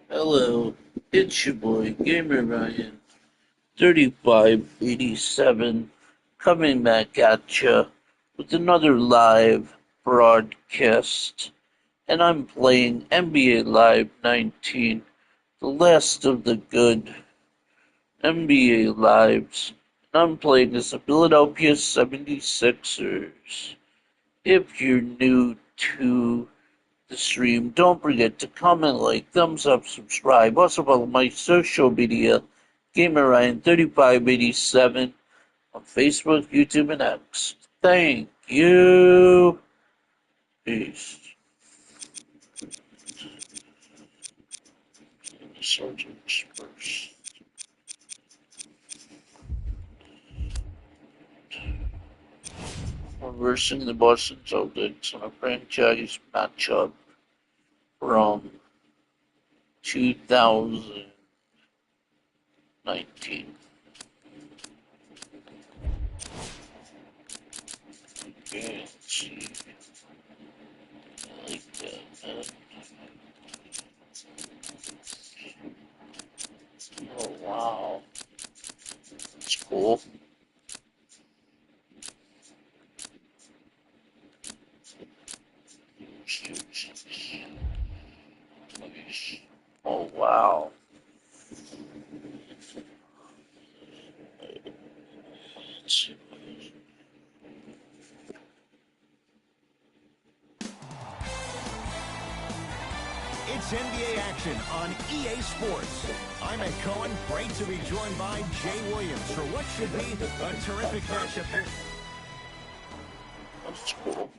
Hello, it's your boy Gamer Ryan 3587 coming back at ya with another live broadcast, and I'm playing NBA Live 19, the last of the good NBA Lives, and I'm playing as the Philadelphia 76ers. If you're new to the stream, don't forget to comment, like, thumbs up, subscribe. Also follow my social media, GamerRyan3587 on Facebook, YouTube, and X. Thank you. Peace. Sergeant's first. Reversing the Boston Celtics on a franchise matchup from 2019. Okay, let's see. I like that, man. Oh, wow. That's cool. Oh, wow. It's NBA action on EA Sports. I'm Ed Cohen. Great to be joined by Jay Williams for what should be a terrific matchup here. That's cool.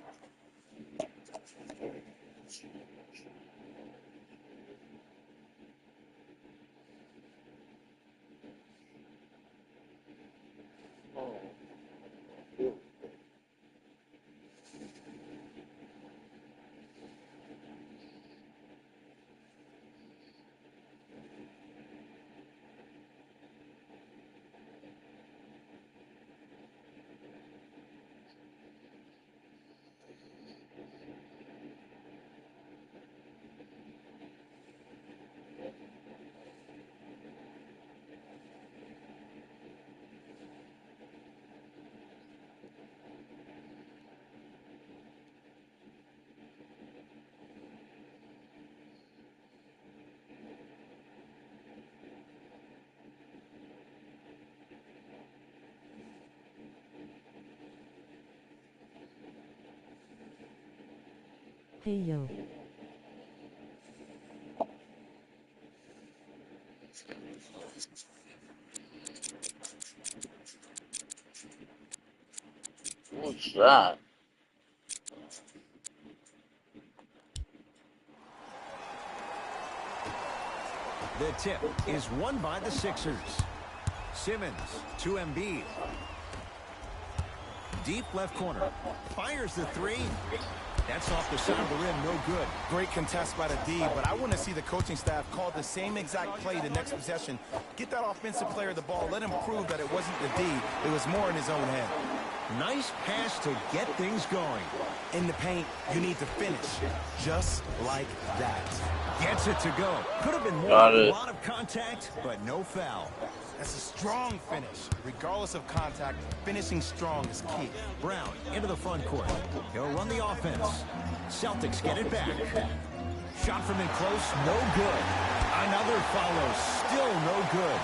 Hey yo. What's that? The tip is won by the Sixers. Simmons to Embiid. Deep left corner. Fires the three. That's off the side of the rim, no good. Great contest by the D, but I want to see the coaching staff call the same exact play the next possession. Get that offensive player the ball. Let him prove that it wasn't the D. It was more in his own head. Nice pass to get things going. In the paint, you need to finish. Just like that. Gets it to go. Could have been more. A lot of contact, but no foul. That's a strong finish. Regardless of contact, finishing strong is key. Brown into the front court. He'll run the offense. Celtics get it back. Shot from in close, no good. Another follow, still no good.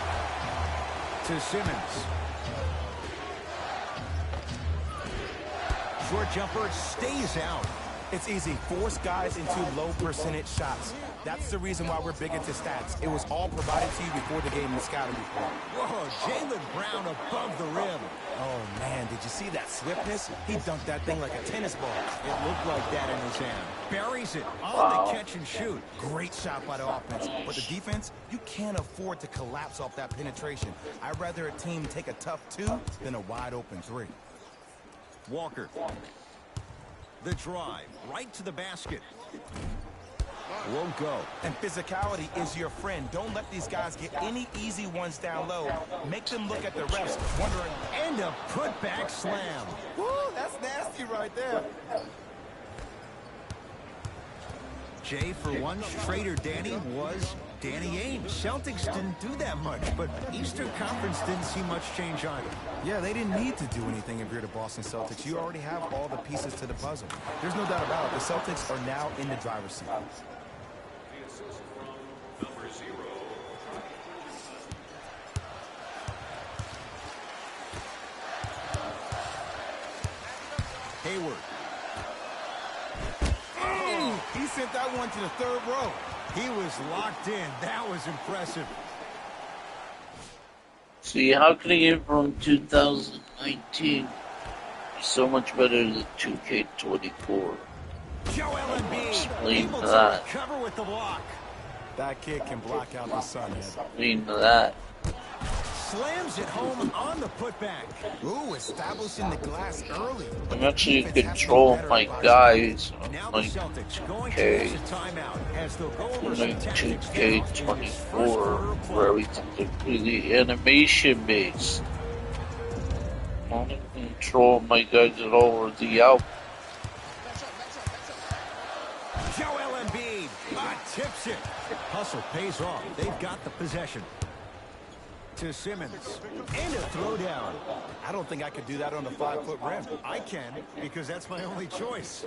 To Simmons. Short jumper stays out. It's easy. Force guys into low percentage shots. That's the reason why we're big into stats. It was all provided to you before the game in the scouting report. Whoa, Jaylen Brown above the rim. Oh, man, did you see that swiftness? He dunked that thing like a tennis ball. It looked like that in his hand. Buries it on the catch and shoot. Great shot by the offense. But the defense, you can't afford to collapse off that penetration. I'd rather a team take a tough two than a wide open three. Walker. The drive right to the basket. Won't go. And physicality is your friend. Don't let these guys get any easy ones down low. Make them look at the refs wondering. And a putback slam. Woo, that's nasty right there. Jay, for once, Trader Danny was Danny Ainge. Celtics didn't do that much, but Eastern Conference didn't see much change either. Yeah, they didn't need to do anything if you're the Boston Celtics. You already have all the pieces to the puzzle. There's no doubt about it. The Celtics are now in the driver's seat. Hayward. Oh, he sent that one to the third row. He was locked in. That was impressive. See, how can a game from 2019 be so much better than 2K24? Joel Embiid Explain able to that. recover with the block. That kid can block out the sun, Ed. Mean that. Slams it home on the putback. Ooh, establishing the glass early. I'm actually in control of my guys on Now the like Celtics going to 2K, use a timeout as they'll go over some like tactics here in this first 2K24, quarter of where play. everything's completely animation based. I'm in control of my guys at all, or the out. Joel Embiid tips it. Hustle pays off. They've got the possession. To Simmons. And a throwdown. I don't think I could do that on the 5-foot rim. I can, because that's my only choice.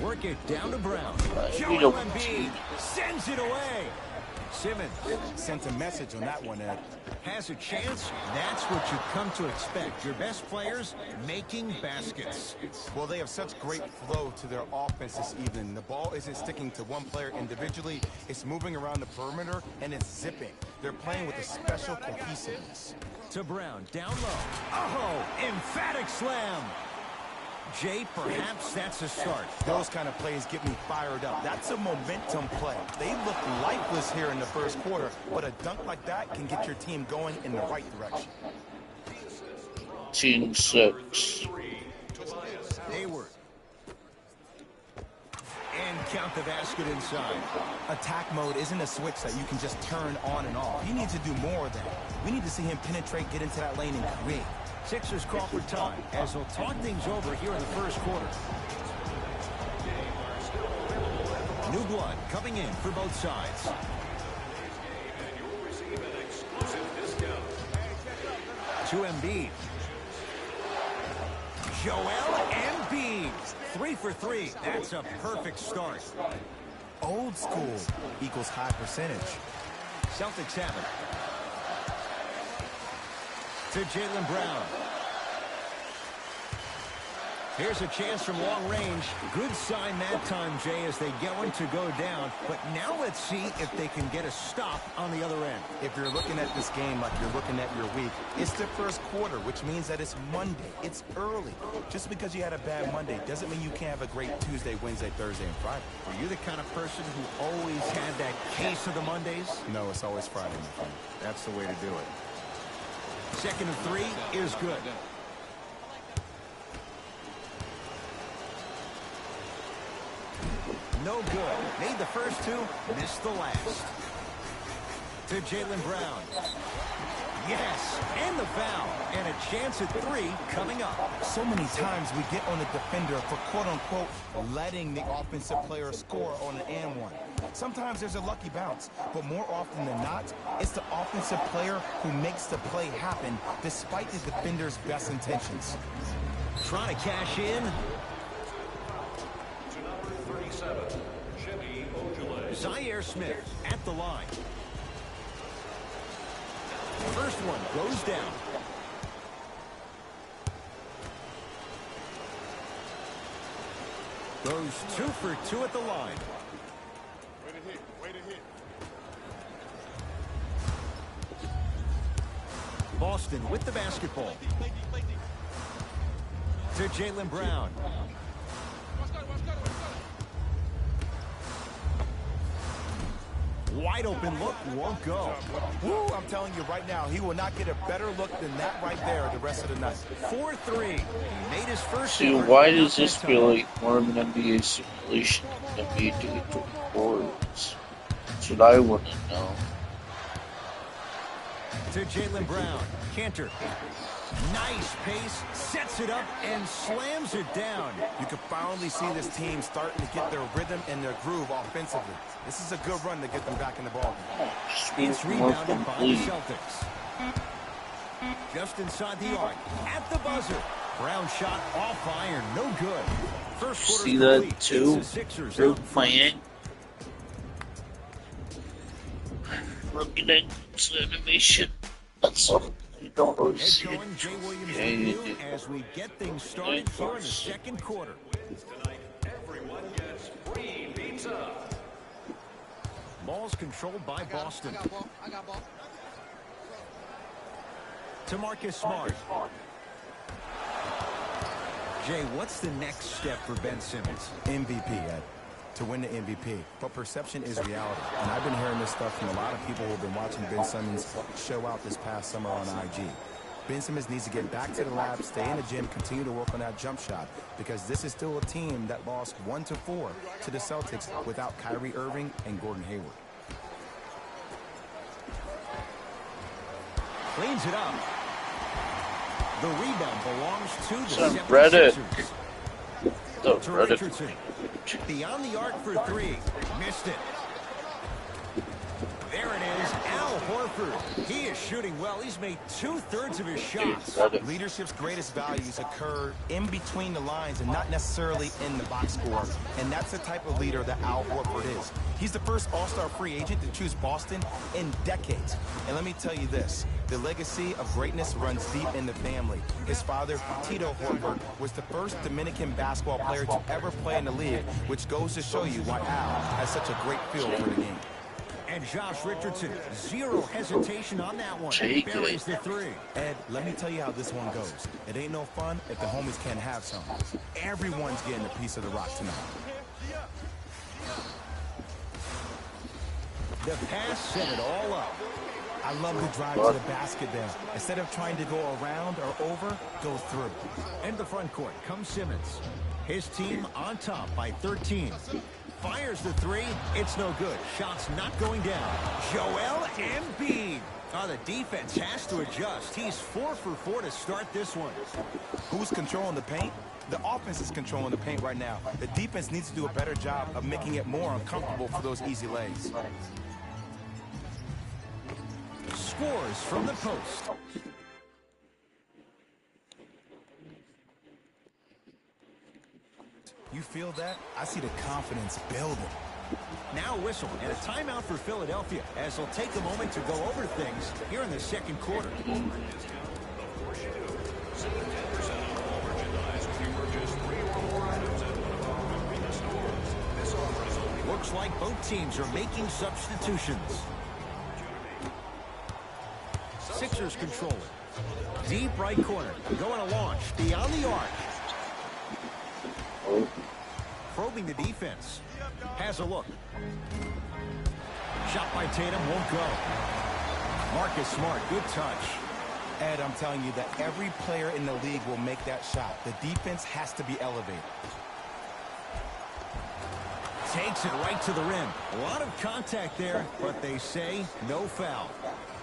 Work it down to Brown. we Joel don't- Embiid sends it away. Simmons Sent a message on that one, Ed. has a chance. That's what you come to expect. Your best players making baskets. Well, they have such great flow to their offense this evening. The ball isn't sticking to one player individually. It's moving around the perimeter, and it's zipping. They're playing with a special cohesiveness. To Brown, down low. Oh, emphatic slam. Jay, perhaps that's a start. Those kind of plays get me fired up. That's a momentum play. They look lifeless here in the first quarter, but a dunk like that can get your team going in the right direction. Team 6. Hayward. And count the basket inside. Attack mode isn't a switch that you can just turn on and off. He needs to do more of that. We need to see him penetrate, get into that lane, and create. Sixers call for time as they'll talk things over here in the first quarter. New blood coming in for both sides. To Embiid. Joel Embiid. 3 for 3. That's a perfect start. Old school equals high percentage. Celtics have it. To Jaylen Brown. Here's a chance from long range. Good sign that time, Jay, as they get one to go down. But now let's see if they can get a stop on the other end. If you're looking at this game like you're looking at your week, it's the first quarter, which means that it's Monday. It's early. Just because you had a bad Monday doesn't mean you can't have a great Tuesday, Wednesday, Thursday, and Friday. Are you the kind of person who always had that case of the Mondays? No, it's always Friday, my friend. That's the way to do it. Second and 3 is good. No good. Made the first two, missed the last. To Jaylen Brown. Yes, and the foul. And a chance at 3 coming up. So many times we get on the defender for quote-unquote letting the offensive player score on an and one. Sometimes there's a lucky bounce, but more often than not, it's the offensive player who makes the play happen despite the defender's best intentions. Trying to cash in. Zaire Smith at the line. First one goes down. Goes 2 for 2 at the line. Boston with the basketball. To Jaylen Brown. wide open look won't go. Woo, I'm telling you right now, he will not get a better look than that right there the rest of the night. 4-3. He made his first. See, why does this feel like more of an NBA simulation than NBA doing reports? That's what I want to know. To Jaylen Brown. Cantor. Nice pace. Sets it up and slams it down. You can finally see this team starting to get their rhythm and their groove offensively. This is a good run to get them back in the ball game. It's rebounded by the Celtics. Just inside the arc. At the buzzer. Brown shot off iron. No good. First quarter See that too? Broke my ankle. Looking at this animation. That's something you don't always see. Head going, Jay Williams Yeah, you review do. as we get things started here in the second quarter. Everyone gets free pizza. Ball's controlled by Boston. I got ball. To Marcus Smart. Jay, what's the next step for Ben Simmons? MVP, Ed. To win the MVP. But perception is reality. And I've been hearing this stuff from a lot of people who have been watching Ben Simmons show out this past summer on IG. Ben Simmons needs to get back to the lab, stay in the gym, continue to work on that jump shot, because this is still a team that lost 1-4 to the Celtics without Kyrie Irving and Gordon Hayward. Cleans it up. The rebound belongs to the Some 76ers. Reddit. The To Reddit. Richardson. Beyond the arc for three. Missed it. There it is. Al Horford. He is shooting well. He's made 2/3 of his shots. Reddit. Leadership's greatest values occur in between the lines and not necessarily in the box score. And that's the type of leader that Al Horford is. He's the first all-star free agent to choose Boston in decades. And let me tell you this, the legacy of greatness runs deep in the family. His father, Tito Horford, was the first Dominican basketball player to ever play in the league, which goes to show you why Al has such a great feel for the game. And Josh Richardson, zero hesitation on that one. Take it. Buries the three. Ed, let me tell you how this one goes. It ain't no fun if the homies can't have some. Everyone's getting a piece of the rock tonight. The pass set it all up. I love the drive to the basket there. Instead of trying to go around or over, go through. In the front court comes Simmons. His team on top by 13. Fires the three. It's no good. Shots not going down. Joel Embiid. Oh, the defense has to adjust. He's 4 for 4 to start this one. Who's controlling the paint? The offense is controlling the paint right now. The defense needs to do a better job of making it more uncomfortable for those easy lays. Scores from the post. You feel that? I see the confidence building. Now a whistle and a timeout for Philadelphia as they'll take a moment to go over things here in the second quarter. Looks like both teams are making substitutions. Sixers control it. Deep right corner. Going to launch. Beyond the arc. Probing the defense. Has a look. Shot by Tatum won't go. Marcus Smart, good touch. Ed, I'm telling you that every player in the league will make that shot. The defense has to be elevated. Takes it right to the rim. A lot of contact there, but they say no foul.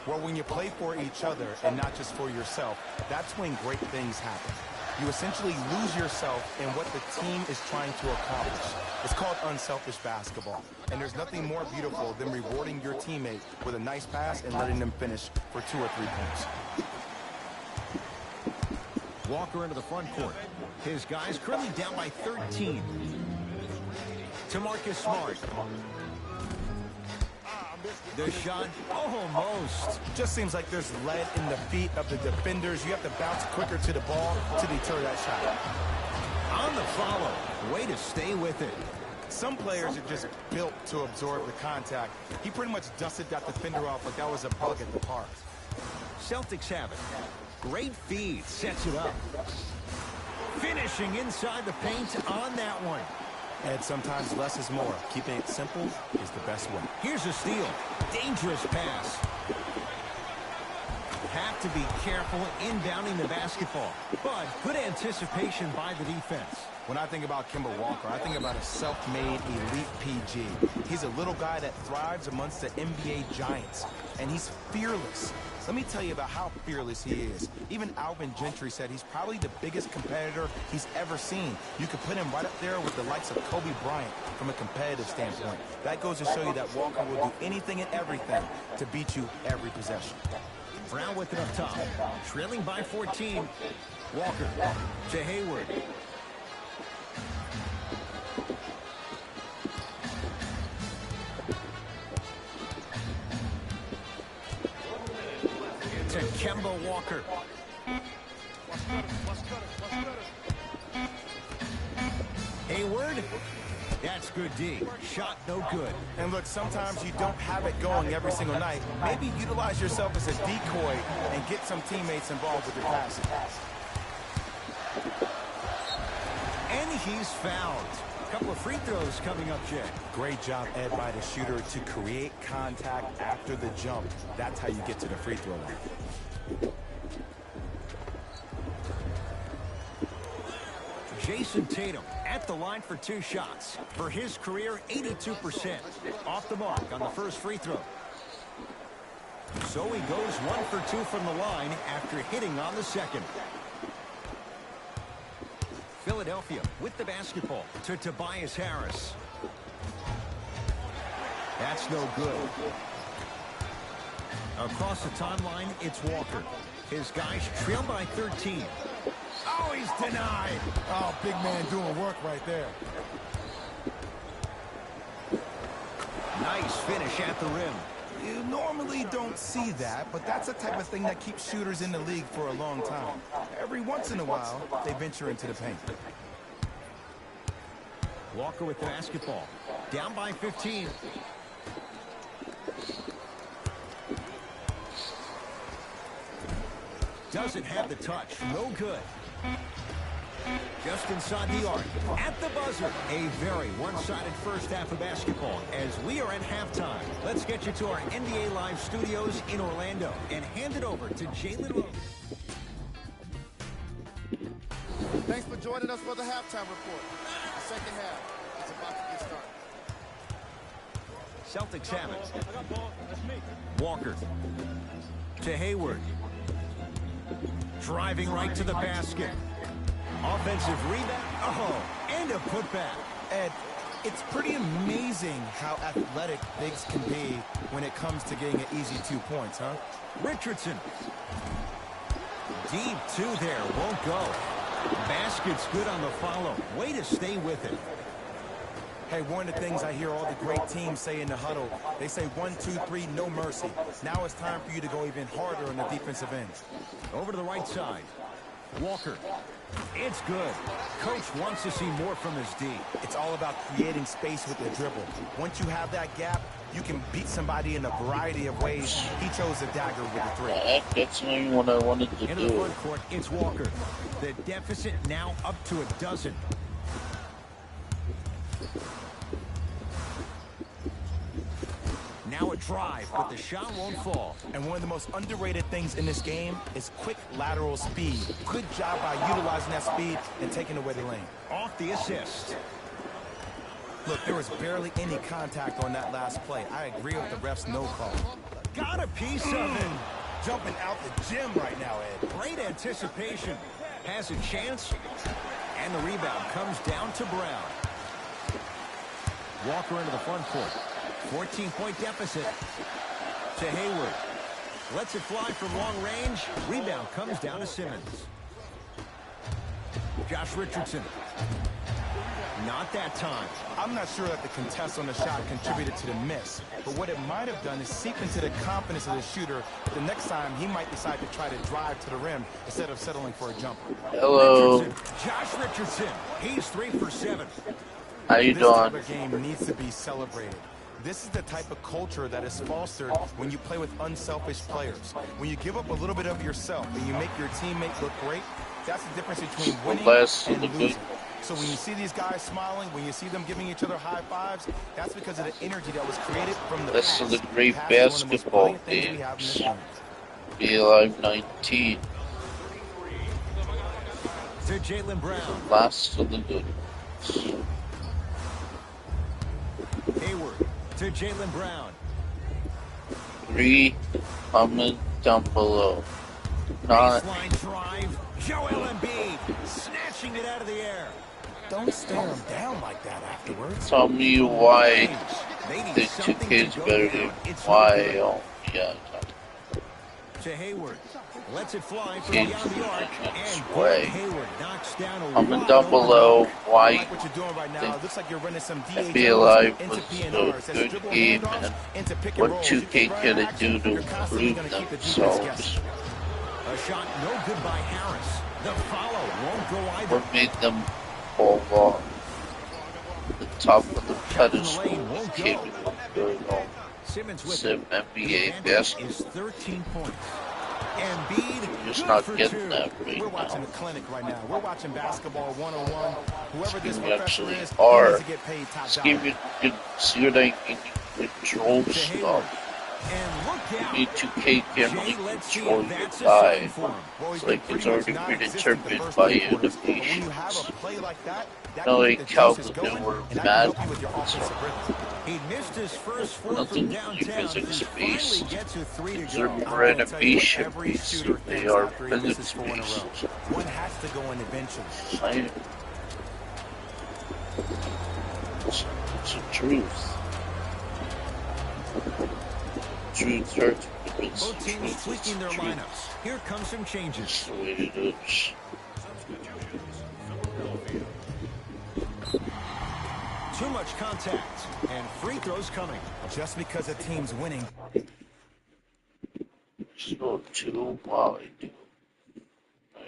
Well, when you play for each other and not just for yourself, that's when great things happen. You essentially lose yourself in what the team is trying to accomplish. It's called unselfish basketball. And there's nothing more beautiful than rewarding your teammate with a nice pass and letting them finish for 2 or 3 points. Walker into the front court. His guys currently down by 13. To Marcus Smart. The shot, almost. Just seems like there's lead in the feet of the defenders. You have to bounce quicker to the ball to deter that shot. On the follow. Way to stay with it. Some players are just built to absorb the contact. He pretty much dusted that defender off like that was a bug at the park. Celtics have it. Great feed. Sets it up. Finishing inside the paint on that one. And sometimes less is more. Keeping it simple is the best way. Here's a steal. Dangerous pass. Have to be careful inbounding the basketball. But good anticipation by the defense. When I think about Kemba Walker, I think about a self-made elite PG. He's a little guy that thrives amongst the NBA giants, and he's fearless. Let me tell you about how fearless he is. Even Alvin Gentry said he's probably the biggest competitor he's ever seen. You could put him right up there with the likes of Kobe Bryant from a competitive standpoint. That goes to show you that Walker will do anything and everything to beat you every possession. Brown with it up top. Trailing by 14. Walker to Hayward. To Kemba Walker. Hayward. That's good D. Shot no good. And look, sometimes you don't have it going every single night. Maybe utilize yourself as a decoy and get some teammates involved with your passing. And he's fouled. A couple of free throws coming up, Jay. Great job, Ed, by the shooter to create contact after the jump. That's how you get to the free throw line. Jason Tatum at the line for 2 shots. For his career, 82%. Off the mark on the first free throw. So he goes 1 for 2 from the line after hitting on the second. Philadelphia with the basketball to Tobias Harris. That's no good. Across the timeline, it's Walker. His guys trail by 13. Oh, he's denied. Oh, big man doing work right there. Nice finish at the rim. You normally don't see that, but that's the type of thing that keeps shooters in the league for a long time. Every once in a while, they venture into the paint. Walker with the basketball. Down by 15. Doesn't have the touch. No good. Just inside the arc. At the buzzer. A very one-sided first half of basketball as we are at halftime. Let's get you to our NBA Live studios in Orlando and hand it over to Jalen Rose. Thanks for joining us for the halftime report. The second half is about to get started. Celtics have it. Walker to Hayward. Driving right to the basket. Offensive rebound. Oh, and a putback. Ed, it's pretty amazing how athletic bigs can be when it comes to getting an easy 2 points, huh? Richardson. Deep 2 there. Won't go. Basket's good on the follow. Way to stay with it. Hey, one of the things I hear all the great teams say in the huddle, they say 1, 2, 3, no mercy. Now it's time for you to go even harder on the defensive end. Over to the right side. Walker. It's good. Coach wants to see more from his D. It's all about creating space with the dribble. Once you have that gap, you can beat somebody in a variety of ways. He chose the dagger with the 3. That's not what I wanted to Into the do. front court, it's Walker. The deficit now up to a dozen. Now a drive, but the shot won't fall. And one of the most underrated things in this game is quick lateral speed. Good job by utilizing that speed and taking away the lane. Off the assist. Look, there was barely any contact on that last play. I agree with the ref's no call. Got a piece of it. Jumping out the gym right now, Ed. Great anticipation. Has a chance. And the rebound comes down to Brown. Walker into the front court. 14-point deficit to Hayward. Lets it fly from long range. Rebound comes down to Simmons. Josh Richardson. Not that time. I'm not sure that the contest on the shot contributed to the miss, but what it might have done is seep into the confidence of the shooter. But the next time, he might decide to try to drive to the rim instead of settling for a jumper. Hello. Richardson. Josh Richardson. He's 3 for 7. How you This type doing? of game needs to be celebrated. This is the type of culture that is fostered when you play with unselfish players. When you give up a little bit of yourself and you make your teammate look great, that's the difference between winning Less and of the losing. So when you see these guys smiling, when you see them giving each other high fives, that's because of the energy that was created from the This past. is the great Past is one of the most basketball brilliant things we have in this games. game. NBA Live 19. To Jaylen Brown. Last of the good ones. Hayward to Jaylen Brown. 3 comment down below. 9. Baseline drive. Joel Embiid snatching it out of the air. Don't stare them down like that afterwards. Tell me why They need the something 2K's to go better down. than It's why. no Oh, yeah. good. To Hayward. Lets it fly from Games beyond the arc. And way. Gordon Hayward knocks down a Comment wide down open below dunk. I why like what you're doing right now. It looks like you're running some NBA DHOs Live into was PNRs. a That's good dribble game handoffs and into pick and what rolls. 2K You keep can running do action, to you're constantly improve gonna keep the themselves. defense guessing. A shot no good by Harris. The follow won't go either. What made them fall off the top of the pedestal came very long. Simmons with Sim it. NBA The advantage basketball. is 13 points. Embiid, Just good not for getting 2. that right We're watching now. a clinic right now. We're watching basketball 101. Whoever this We professor actually is, he are. needs to get paid top This game dollar. you can see what I can control To Hayward. stuff. And look out. Me 2K can't really Jay, let's see control if your that's a guy. sign for him. Well, he's It's been like it's pretty much already non-existent the predetermined first by 3 quarters. But when you have animations. a play like that, that No, can like get the juices Calvin going, or and that can Mad. help you with your offensive rhythm. He missed his first 4 Nothing from downtown. physics He based. finally gets a 3 to These go. are I'm more gonna tell you what animation every based. shooter They thinks are after he misses physics 4 in a row. based. One has to go in eventually. It's the truth. Truth hurts, but it's Both the teams truth. tweaking their It's the truth. lineups. Here come some changes. It's the way it is. Too much contact. And free throws coming. Just because a team's winning, So too wide.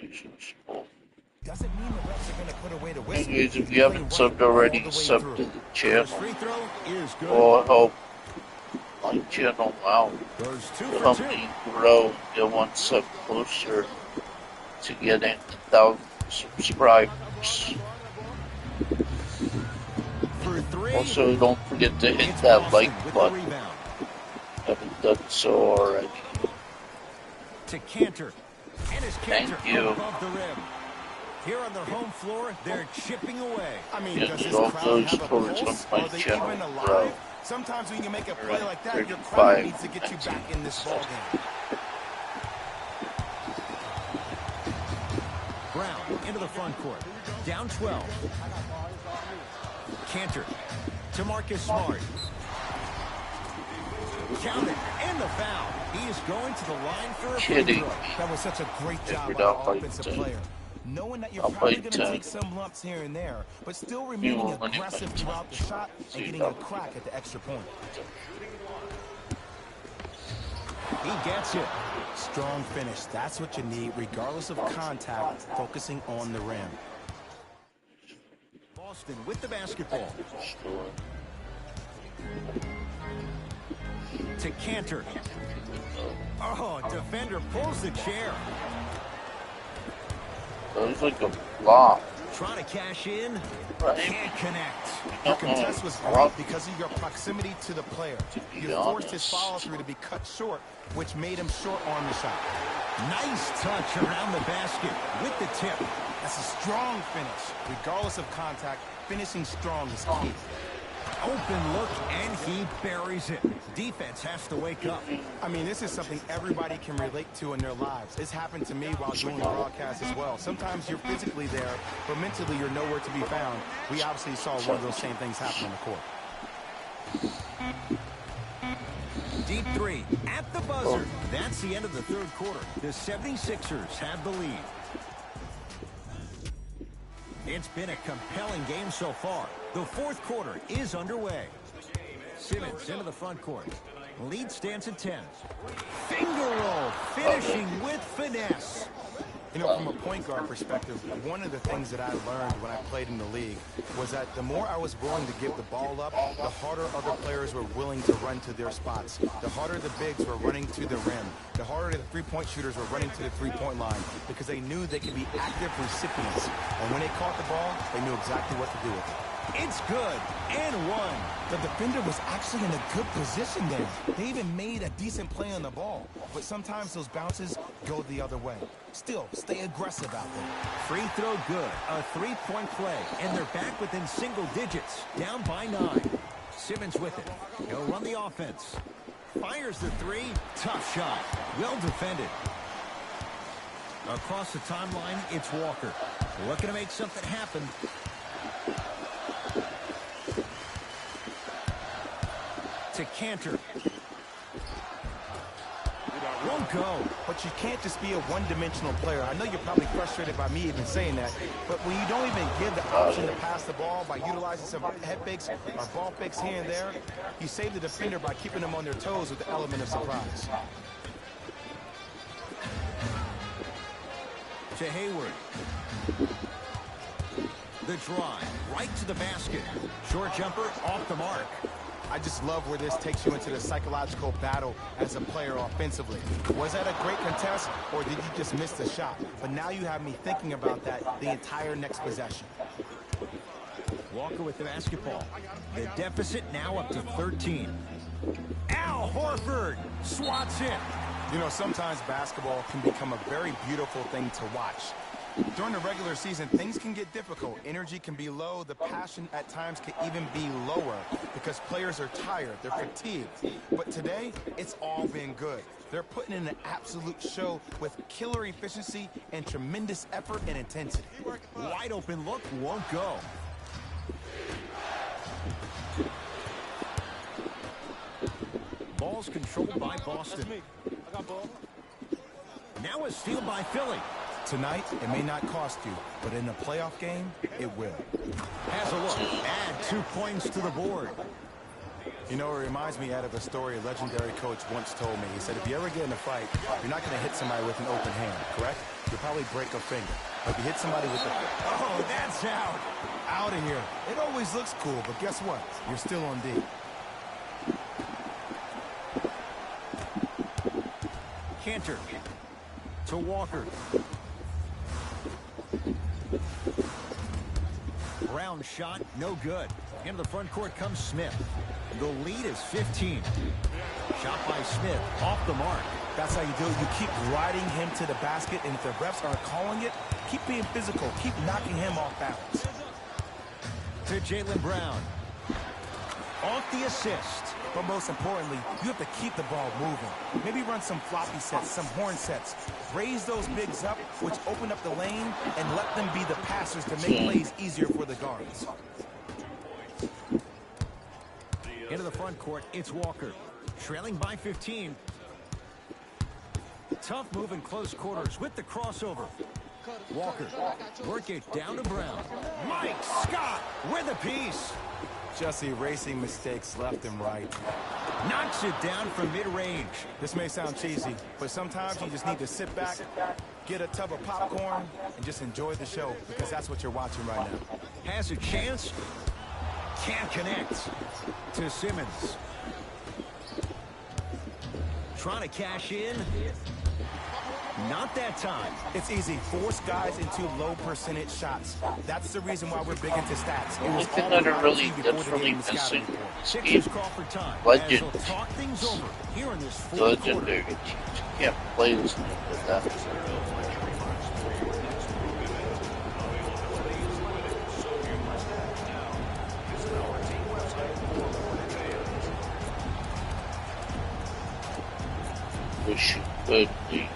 Nice and small. doesn't mean the refs are going to put away the whistle. Anyways, if you haven't subbed already, sub to the First channel. free throw is good. Or help my channel out. Goes 2 for Help 2. me grow, get one sub closer to getting 1,000 subscribers. For 3. Also, don't forget to hit It's that Boston like with the button. rebound. Haven't done so already. To Cantor. And his Thank Cantor you. above the rim. Here on their home floor, they're chipping away. I mean, Yeah, does this all crowd those have a towards pulse? my Are they channel, even alive? bro. Sometimes when you make a play Around like that, your 35, crowd needs to get you back in this 19. ballgame. Brown into the front court. Down 12. Cantor to Marcus Smart. Count it. And the foul. He is going to the line for a free Kidding throw. me. That was such a great job we're by down the by offensive 10. player. Knowing that you're I'll probably play going to 10. take some lumps here and there, but still will remaining win it by aggressive 10. throughout the shot See and getting that a one. crack at the extra point. He gets it. Strong finish. That's what you need, regardless of contact, focusing on the rim. Boston with the basketball. To Cantor. Oh, defender pulls the chair. That was like a block. Trying to cash in. Right. Can't connect. Your contest was great because of your proximity to the player. be You forced his honest. follow-through to be cut short, which made him short-arm the shot. Nice touch around the basket with the tip. That's a strong finish. Regardless of contact, finishing strong is key. Open look, and he buries it. Defense has to wake up. I mean, this is something everybody can relate to in their lives. It's happened to me while doing the broadcast as well. Sometimes you're physically there, but mentally you're nowhere to be found. We obviously saw one of those same things happen on the court. Deep 3 at the buzzer. That's the end of the third quarter. The 76ers have the lead. It's been a compelling game so far. The fourth quarter is underway. Simmons into the front court. Lead stands at 10. Finger roll, finishing with finesse. You know, from a point guard perspective, one of the things that I learned when I played in the league was that the more I was willing to give the ball up, the harder other players were willing to run to their spots. The harder the bigs were running to the rim. The harder the three-point shooters were running to the three-point line because they knew they could be active recipients. And when they caught the ball, they knew exactly what to do with it. It's good. And one. The defender was actually in a good position there. They even made a decent play on the ball. But sometimes those bounces go the other way. Still, stay aggressive out there. Free throw good. A three-point play. And they're back within single digits. Down by 9. Simmons with it. He'll run the offense. Fires the three. Tough shot. Well defended. Across the timeline, it's Walker. Looking to make something happen. To Cantor. Won't go. But you can't just be a one-dimensional player. I know you're probably frustrated by me even saying that, but when you don't even give the option to pass the ball by utilizing some head fakes or ball fakes here and there, you save the defender by keeping them on their toes with the element of surprise. To Hayward. The drive. Right to the basket. Short jumper off the mark. I just love where this takes you into the psychological battle as a player offensively. Was that a great contest, or did you just miss the shot? But now you have me thinking about that the entire next possession. Walker with the basketball. The deficit now up to 13. Al Horford swats it. You know, sometimes basketball can become a very beautiful thing to watch. During the regular season, things can get difficult. Energy can be low. The passion at times can even be lower because players are tired. They're fatigued. But today, it's all been good. They're putting in an absolute show with killer efficiency and tremendous effort and intensity. Wide open look won't go. Ball's controlled by Boston. Now a steal by Philly. Tonight, it may not cost you, but in a playoff game, it will. Has a look. Add 2 points to the board. You know, it reminds me out of a story a legendary coach once told me. He said, if you ever get in a fight, you're not going to hit somebody with an open hand, correct? You'll probably break a finger. But if you hit somebody with the... Oh, that's out. Out of here. It always looks cool, but guess what? You're still on D. Cantor. To Walker. Brown shot, no good. Into the front court comes Smith. The lead is 15. Shot by Smith, off the mark. That's how you do it. You keep riding him to the basket, and if the refs aren't calling it, keep being physical. Keep knocking him off balance. To Jaylen Brown. Off the assist. But most importantly, you have to keep the ball moving. Maybe run some floppy sets, some horn sets. Raise those bigs up, which open up the lane, and let them be the passers to make plays easier for the guards. Into the front court, it's Walker. Trailing by 15. Tough move in close quarters with the crossover. Walker, work it down to Brown. Mike Scott with a piece. Just erasing mistakes left and right. Knocks it down from mid-range. This may sound cheesy, but sometimes you just need to sit back, get a tub of popcorn, and just enjoy the show, because that's what you're watching right now. Has a chance. Can't connect. To Simmons. Trying to cash in. Not that time. It's easy. Force guys into low percentage shots. That's the reason why we're big into stats. It was all That's really missing. Sixers call for time. Legend. As they'll talk things over here in this fourth Legendary quarter. teams. Can't play this thing with that. Wish you could be.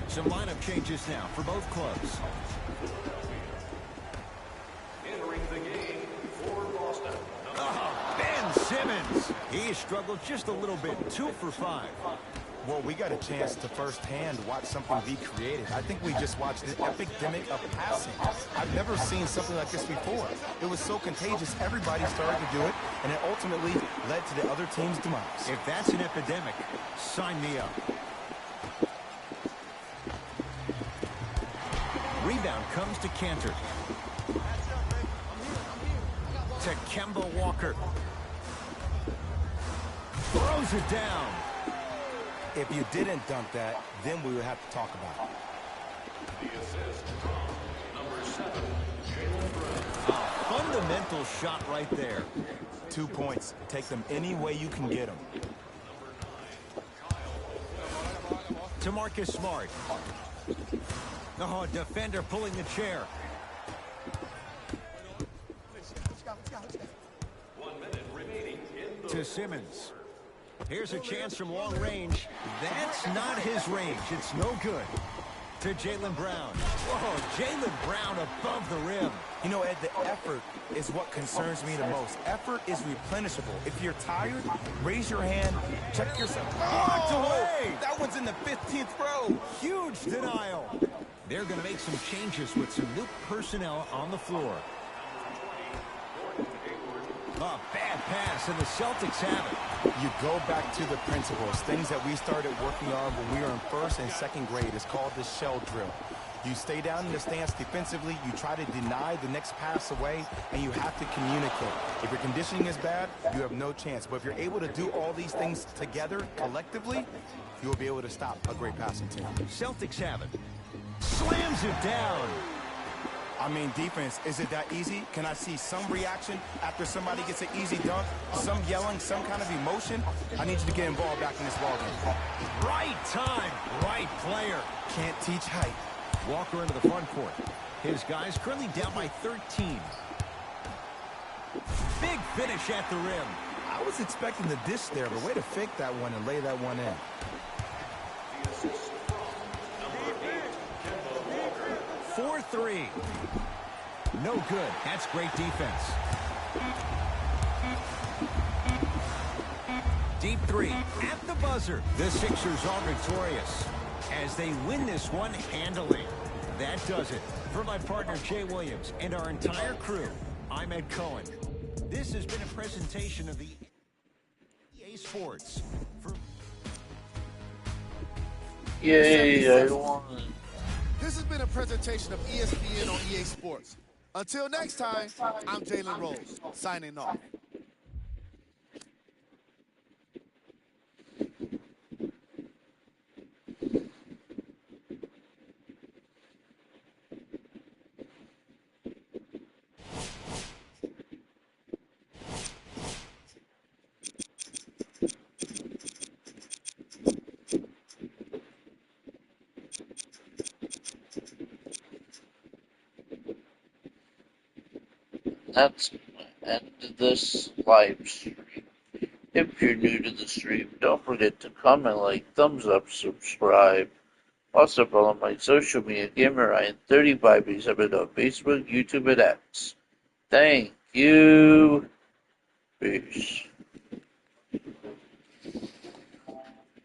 Some lineup changes now for both clubs. Entering the game for Boston. Ben Simmons. He struggled just a little bit. 2 for 5. Well, we got a chance to firsthand watch something be created. I think we just watched an epidemic of passing. I've never seen something like this before. It was so contagious, everybody started to do it, and it ultimately led to the other team's demise. If that's an epidemic, sign me up. Rebound comes to Cantor. To Kemba Walker. Throws it down. If you didn't dunk that, then we would have to talk about it. The assist from number 7, Jaylen Brown. Fundamental shot right there. 2 points. Take them any way you can get them. To Marcus Smart. Oh, defender pulling the chair. 1 minute remaining in the To Simmons. Here's a chance from long range. That's not his range. It's no good. To Jaylen Brown. Whoa, Jaylen Brown above the rim. You know, Ed, the effort is what concerns me the most. Effort is replenishable. If you're tired, raise your hand, check yourself. Blocked away. That one's in the 15th row. Huge denial. They're going to make some changes with some new personnel on the floor. A bad pass, and the Celtics have it. You go back to the principles, things that we started working on when we were in first and second grade. It's called the shell drill. You stay down in the stance defensively, you try to deny the next pass away, and you have to communicate. If your conditioning is bad, you have no chance. But if you're able to do all these things together, collectively, you will be able to stop a great passing team. Celtics have it. Slams it down. I mean, defense, is it that easy? Can I see some reaction after somebody gets an easy dunk? Some yelling, some kind of emotion? I need you to get involved back in this ballgame. Right time, right player. Can't teach height. Walker into the front court. His guys currently down by 13. Big finish at the rim. I was expecting the dish there, but way to fake that one and lay that one in. the assist from number 8, Kemba Walker. 4-3. No good. That's great defense. Deep three at the buzzer. The Sixers are victorious as they win this one handily. That does it. For my partner Jay Williams and our entire crew, I'm Ed Cohen. This has been a presentation of the EA Sports. Yay, I won. This has been a presentation of ESPN on EA Sports. Until next time, I'm Jalen Rose, signing off. That's the end of this live stream. If you're new to the stream, don't forget to comment, like, thumbs up, subscribe. Also follow my social media, GamerRyan35, exhibit on Facebook, YouTube, and X. Thank you. Peace.